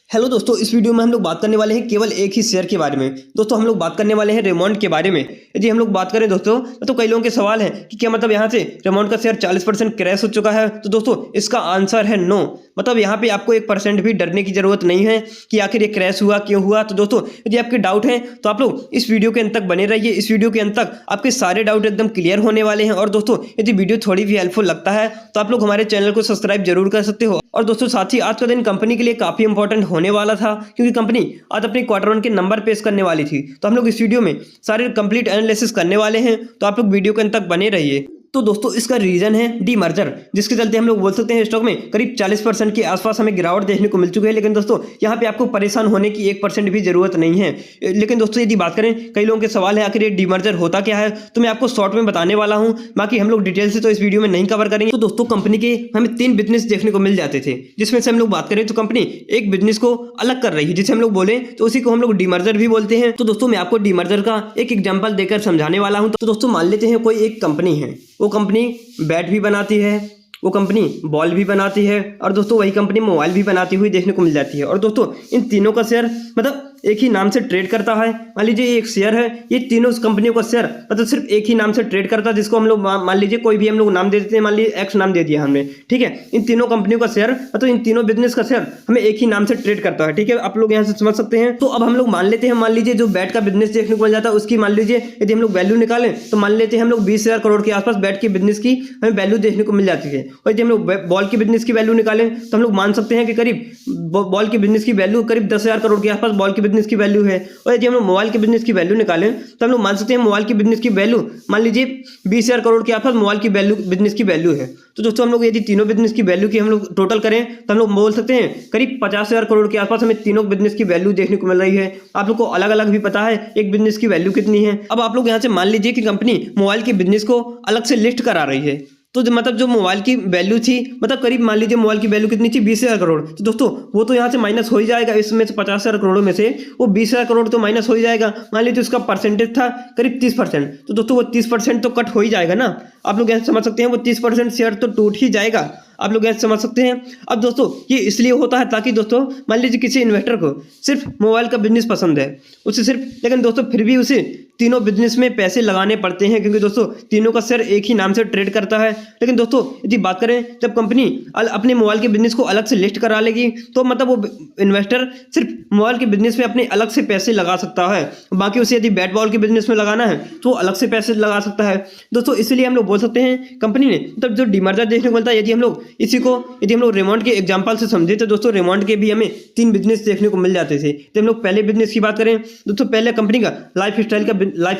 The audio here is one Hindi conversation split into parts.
हेलो दोस्तों, इस वीडियो में हम लोग बात करने वाले हैं केवल एक ही शेयर के बारे में। दोस्तों हम लोग बात करने वाले हैं रेमोंड के बारे में। यदि हम लोग बात करें दोस्तों तो कई लोगों के सवाल है कि क्या मतलब यहाँ से रेमोंड का शेयर 40% क्रैश हो चुका है। तो दोस्तों इसका आंसर है नो। मतलब यहाँ पे आपको 1% भी डरने की जरूरत नहीं है कि आखिर ये क्रैश हुआ क्यों हुआ। तो दोस्तों यदि आपके डाउट हैं तो आप लोग इस वीडियो के अंत तक बने रहिए। इस वीडियो के अंत तक आपके सारे डाउट एकदम क्लियर होने वाले हैं। और दोस्तों यदि वीडियो थोड़ी भी हेल्पफुल लगता है तो आप लोग हमारे चैनल को सब्सक्राइब जरूर कर सकते हो। और दोस्तों साथ ही आज का दिन कंपनी के लिए काफी इंपॉर्टेंट होने वाला था क्योंकि कंपनी आज अपने क्वार्टर वन के नंबर पेश करने वाली थी। तो हम लोग इस वीडियो में सारे कंप्लीट एनालिसिस करने वाले हैं, तो आप लोग वीडियो के अंत तक बने रहिए। तो दोस्तों इसका रीजन है डीमर्जर, जिसके चलते हम लोग बोल सकते हैं स्टॉक में करीब 40% के आसपास हमें गिरावट देखने को मिल चुकी है। लेकिन दोस्तों यहाँ पे आपको परेशान होने की 1% भी जरूरत नहीं है। लेकिन दोस्तों यदि बात करें, कई लोगों के सवाल है आखिर ये डीमर्जर होता क्या है, तो मैं आपको शॉर्ट में बताने वाला हूँ। बाकी हम लोग डिटेल से तो इस वीडियो में नहीं कवर करेंगे। तो दोस्तों कंपनी के हमें 3 बिजनेस देखने को मिल जाते थे, जिसमें से हम लोग बात करें तो कंपनी एक बिजनेस को अलग कर रही है, जिसे हम लोग बोले तो उसी को हम लोग डीमर्जर भी बोलते हैं। तो दोस्तों मैं आपको डीमर्जर का एक एग्जाम्पल देकर समझाने वाला हूँ। तो दोस्तों मान लेते हैं कोई एक कंपनी है, वो कंपनी बैट भी बनाती है, वो कंपनी बॉल भी बनाती है, और दोस्तों वही कंपनी मोबाइल भी बनाती हुई देखने को मिल जाती है। और दोस्तों इन तीनों का शेयर मतलब एक ही नाम से ट्रेड करता है। मान लीजिए एक शेयर है, ये तीनों कंपनियों का शेयर मतलब सिर्फ एक ही नाम से ट्रेड करता है, जिसको हम लोग मान लीजिए कोई भी हम लोग नाम दे देते हैं। मान लीजिए एक्स नाम दे दिया हमने, ठीक है। इन तीनों कंपनियों का शेयर मतलब इन तीनों बिजनेस का शेयर हमें एक ही नाम से ट्रेड करता है, ठीक है। आप लोग यहाँ से समझ सकते हैं। तो अब हम लोग मान लेते हैं, मान लीजिए जो बैट का बिजनेस देखने को मिल जाता है उसकी मान लीजिए यदि हम लोग वैल्यू निकालें तो मान लेते हैं हम लोग 20,000 करोड़ के आसपास बैट के बिजनेस की हमें वैल्यू देखने को मिल जाती है। और यदि हम लोग बॉल के बिजनेस की वैल्यू निकालें तो हम लोग मान सकते हैं कि करीब बॉल के बिजनेस की वैल्यू करीब 10,000 करोड़ के आसपास बॉल के बिजनेस की वैल्यू है। और यदि हम लोग मोबाइल के बिजनेस की वैल्यू निकालें तो हम लोग मान सकते हैं मोबाइल के बिजनेस की वैल्यू मान लीजिए 20,000 करोड़ के आसपास मोबाइल की वैल्यू बिजनेस की वैल्यू है। तो दोस्तों हम लोग यदि तीनों बिजनेस की वैल्यू की हम लोग टोटल करें तो हम लोग बोल सकते हैं करीब 50,000 करोड़ के आसपास हमें तीनों बिजनेस की वैल्यू देखने को मिल रही है। आप लोग को अलग अलग भी पता है एक बिजनेस की वैल्यू कितनी है। अब आप लोग यहाँ से मान लीजिए कि कंपनी मोबाइल के बिजनेस को अलग से लिस्ट करा रही है, तो मतलब जो मोबाइल की वैल्यू थी मतलब करीब मान लीजिए मोबाइल की वैल्यू कितनी थी 20,000 करोड़। तो दोस्तों वो तो यहाँ से माइनस हो ही जाएगा, इसमें से 50,000 करोड़ों में से वो 20,000 करोड़ तो माइनस हो ही जाएगा। मान लीजिए उसका परसेंटेज था करीब 30%, तो दोस्तों वो 30% तो कट हो ही जाएगा ना। आप लोग यहाँ समझ सकते हैं वो 30% शेयर तो टूट ही जाएगा। आप लोग ऐसे समझ सकते हैं। अब दोस्तों ये इसलिए होता है ताकि दोस्तों मान लीजिए किसी इन्वेस्टर को सिर्फ मोबाइल का बिजनेस पसंद है, उसे सिर्फ, लेकिन दोस्तों फिर भी उसे तीनों बिजनेस में पैसे लगाने पड़ते हैं क्योंकि दोस्तों तीनों का शेयर एक ही नाम से ट्रेड करता है। लेकिन दोस्तों यदि बात करें जब कंपनी अपने मोबाइल के बिजनेस को अलग से लिस्ट करा लेगी तो मतलब वो इन्वेस्टर सिर्फ मोबाइल के बिजनेस में अपने अलग से पैसे लगा सकता है, बाकी उसे यदि बैट बॉल के बिजनेस में लगाना है तो अलग से पैसे लगा सकता है। दोस्तों इसलिए हम लोग बोल सकते हैं कंपनी ने मतलब जो डीमर्जर देखने को मिलता है, यदि हम लोग इसी को यदि हम लोग रेमोंड के एग्जांपल से समझे तो दोस्तों रेमोंड के भी हमें 3 बिजनेस देखने को मिल जाते थे। तो हम लोग पहले बिजनेस की बात करें दोस्तों, पहले कंपनी का लाइफ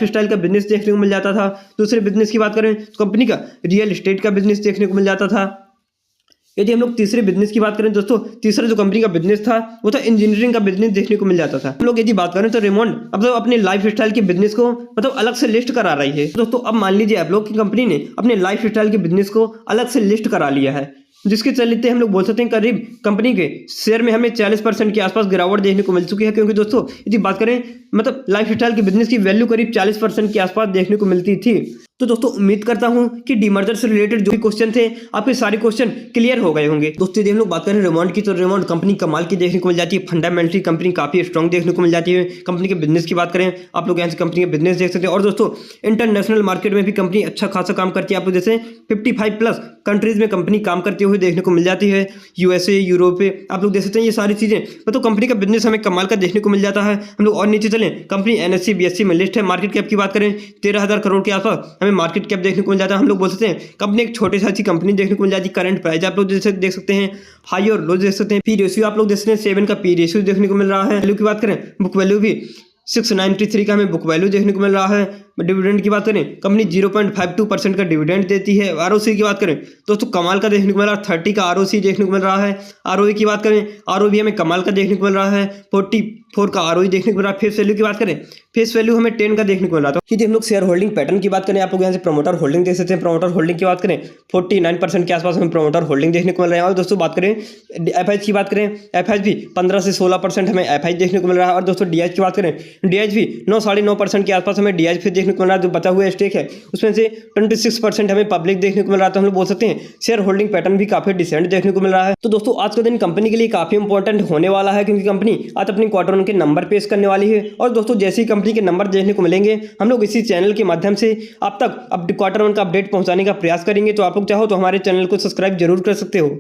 स्टाइल का बिजनेस देखने को मिल जाता था। दूसरे बिजनेस की बात करें तो कंपनी का रियल एस्टेट का बिजनेस देखने को मिल जाता था। यदि हम लोग तीसरे बिजनेस की बात करें दोस्तों, तीसरा जो कंपनी का बिजनेस था वो था इंजीनियरिंग का बिजनेस देखने को मिल जाता था। हम लोग यदि बात करें तो रेमोंड मतलब अपने लाइफ स्टाइल के बिजनेस को मतलब अलग से लिस्ट करा रही है। दोस्तों अब मान लीजिए आप लोग की कंपनी ने अपने लाइफ स्टाइल के बिजनेस को अलग से लिस्ट करा लिया है, जिसके चलते हम लोग बोल सकते हैं करीब कंपनी के शेयर में हमें 40% के आसपास गिरावट देखने को मिल चुकी है। क्योंकि दोस्तों यदि बात करें मतलब लाइफ स्टाइल के बिजनेस की वैल्यू करीब 40% के आसपास देखने को मिलती थी। तो दोस्तों उम्मीद करता हूं कि डीमर्जर से रिलेटेड जो भी क्वेश्चन थे आपके सारे क्वेश्चन क्लियर हो गए होंगे। दोस्तों यदि हम लोग बात करें रेमोंड की तो रेमोंड कंपनी कमाल की देखने को मिल जाती है, फंडामेंटली कंपनी काफी स्ट्रॉन्ग देखने को मिल जाती है। कंपनी के बिजनेस की बात करें आप लोग यहाँ से कंपनी के बिजनेस देख सकते हैं। और दोस्तों इंटरनेशनल मार्केट में भी कंपनी अच्छा खासा काम करती है। आप लोग जैसे 55+ कंट्रीज में कंपनी काम करते हुए देखने को मिल जाती है, यूएसए, यूरोप पे आप लोग देख सकते हैं। ये सारी चीजें तो कंपनी का बिजनेस हमें कमाल का देखने को मिल जाता है। हम लोग और नीचे चलें, कंपनी एनएससी बीएससी में लिस्ट है। मार्केट कैप की बात करें 13,000 करोड़ के आसपास हमें मार्केट कैप देखने को मिल जाता है। हम लोग बोल सकते हैं कंपनी एक छोटी सी कंपनी देखने को मिल जाती है। करंट प्राइस आप लोग जैसे देख सकते हैं, हाई और लो देख सकते हैं। पी रेशियो आप लोग देख सकते हैं 7 का पी रेशियो देखने को मिल रहा है। वैल्यू की बात करें बुक वैल्यू भी 693 का हमें बुक वैल्यू देखने को मिल रहा है। डिविडेंड की बात करें कंपनी 0.52% का डिविडेंड देती है। आरओसी की बात करें दोस्तों कमाल का देखने को मिल रहा है, 30 का आरओसी देखने को मिल रहा है। आरओई की बात करें आरओवी हमें कमाल का देखने को मिल रहा है, 44 का आरओई देखने को मिल रहा है। फेस वैल्यू की बात करें फेस वैल्यू हमें 10 का देखने को मिल रहा था। यदि हम लोग शेयर होल्डिंग पैटर्न की बात करें आप लोग यहाँ से प्रमोटर होल्डिंग देख सकते हैं। प्रमोटर होल्डिंग की बात करें 49% के आसपास हमें प्रमोटर होल्डिंग देखने को मिल रहा है। और दोस्तों बात करें एफआईज की बात करें, एफआईज भी 15 से 16% हमें एफआईज देखने को मिल रहा है। और दोस्तों डीएच की बात करें डीएच भी 9-9.5% के आसपास हमें डीएच देखने देखने को मिल रहा है, जो बचा हुआ स्टेक है उसमें से 26% हमें पब्लिक देखने को मिल रहा है। तो हम लोग बोल सकते हैं शेयर होल्डिंग पैटर्न भी काफी डिसेंट देखने को मिल रहा है। तो दोस्तों आज का दिन कंपनी के लिए काफी इंपॉर्टेंट होने वाला है, क्योंकि कंपनी आज अपनी क्वार्टर वन के नंबर पेश करने वाली है। और दोस्तों जैसे ही कंपनी के नंबर देखने को मिलेंगे हम लोग इसी चैनल के माध्यम से आप तक क्वार्टर वन का अपडेट पहुंचाने का प्रयास करेंगे। तो आप लोग चाहो तो हमारे चैनल को सब्सक्राइब जरूर कर सकते हो।